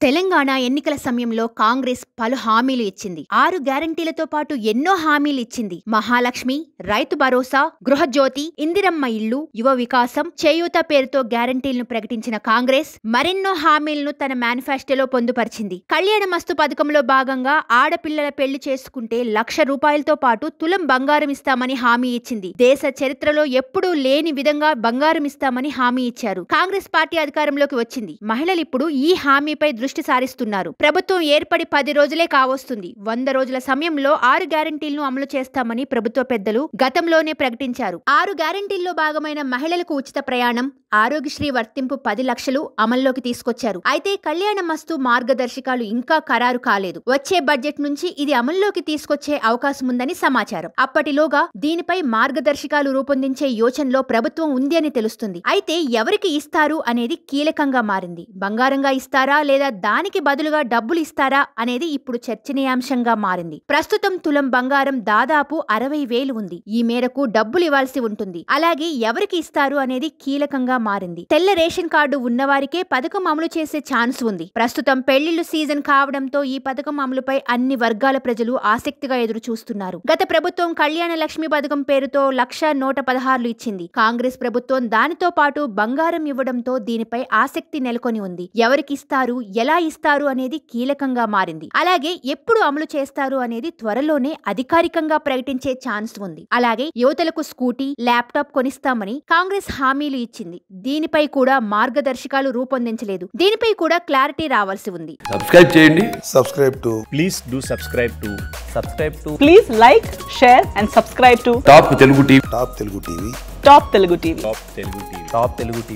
తెలంగాణ ఎన్నికల సమయంలో కాంగ్రెస్ పలు హామీలు ఇచ్చింది. 6 గ్యారంటీలతో పాటు ఎన్నో హామీలు ఇచ్చింది. మహాలక్ష్మి, రైతు భరోసా, గృహజ్యోతి, ఇందిరమ్మ ఇల్లు, యువ వికాసం, చేయూత పేరుతో గ్యారంటీలను ప్రకటించిన కాంగ్రెస్ మరెన్నో హామీలను తన మేనిఫెస్టోలో పొందుపరిచింది. కళ్యాణమస్తు పథకంలో భాగంగా ఆడపిల్లల పెళ్లి చేసుకుంటే ₹1,00,000తో పాటు తులం బంగారం ఇస్తామని హామీ ఇచ్చింది. దేశ చరిత్రలో ఎప్పుడూ లేని విధంగా బంగారం ఇస్తామని హామీ ఇచ్చారు. కాంగ్రెస్ పార్టీ అధికారంలోకి వచ్చింది. మహిళలు ఇప్పుడు ఈ హామీపై దృష్టి సారిస్తున్నారు. ప్రభుత్వం ఏర్పడి 10 రోజులే కావస్తుంది. 100 రోజుల సమయంలో 6 గ్యారంటీలను అమలు చేస్తామని ప్రభుత్వ పెద్దలు గతంలోనే ప్రకటించారు. 6 గ్యారంటీల్లో భాగమైన మహిళలకు ఉచిత ప్రయాణం, ఆరోగ్యశ్రీ వర్తింపు 10 లక్షలు అమల్లోకి తీసుకొచ్చారు. అయితే కళ్యాణమస్తు మార్గదర్శకాలు ఇంకా ఖరారు కాలేదు. వచ్చే బడ్జెట్ నుంచి ఇది అమల్లోకి తీసుకొచ్చే అవకాశం ఉందని సమాచారం. అప్పటిలోగా దీనిపై మార్గదర్శకాలు రూపొందించే యోచనలో ప్రభుత్వం ఉంది అని తెలుస్తుంది. అయితే ఎవరికి ఇస్తారు అనేది కీలకంగా మారింది. బంగారంగా ఇస్తారా లేదా దానికి బదులుగా డబ్బులు ఇస్తారా అనేది ఇప్పుడు చర్చనీయాంశంగా మారింది. ప్రస్తుతం తులం బంగారం దాదాపు 60,000 ఉంది. ఈ మేరకు డబ్బులు ఇవ్వాల్సి ఉంటుంది. అలాగే ఎవరికి ఇస్తారు అనేది కీలకంగా మారింది. తెల్ల రేషన్ కార్డు ఉన్నవారికే పథకం అమలు చేసే ఛాన్స్ ఉంది. ప్రస్తుతం పెళ్లిళ్లు సీజన్ కావడంతో ఈ పథకం అమలుపై అన్ని వర్గాల ప్రజలు ఆసక్తిగా ఎదురు చూస్తున్నారు. గత ప్రభుత్వం కళ్యాణ లక్ష్మి పథకం పేరుతో 1,116 ఇచ్చింది. కాంగ్రెస్ ప్రభుత్వం దానితో పాటు బంగారం ఇవ్వడంతో దీనిపై ఆసక్తి నెలకొని ఉంది. ఎవరికి ఇస్తారు, ఎలా ఇస్తారు అనేది కీలకంగా మారింది. అలాగే ఎప్పుడు అమలు చేస్తారు అనేది త్వరలోనే అధికారికంగా ప్రకటించే ఛాన్స్ ఉంది. అలాగే యువతలకు స్కూటీ, ల్యాప్టాప్ కొనిస్తామని కాంగ్రెస్ హామీలు ఇచ్చింది. దీనిపై కూడా మార్గదర్శకాలు రూపొందించలేదు. దీనిపై కూడా క్లారిటీ రావాల్సి ఉంది. సబ్స్క్రైబ్ చేయండి. Please do subscribe to. Please like, share and subscribe to top Telugu TV. Top Telugu TV. Top Telugu TV.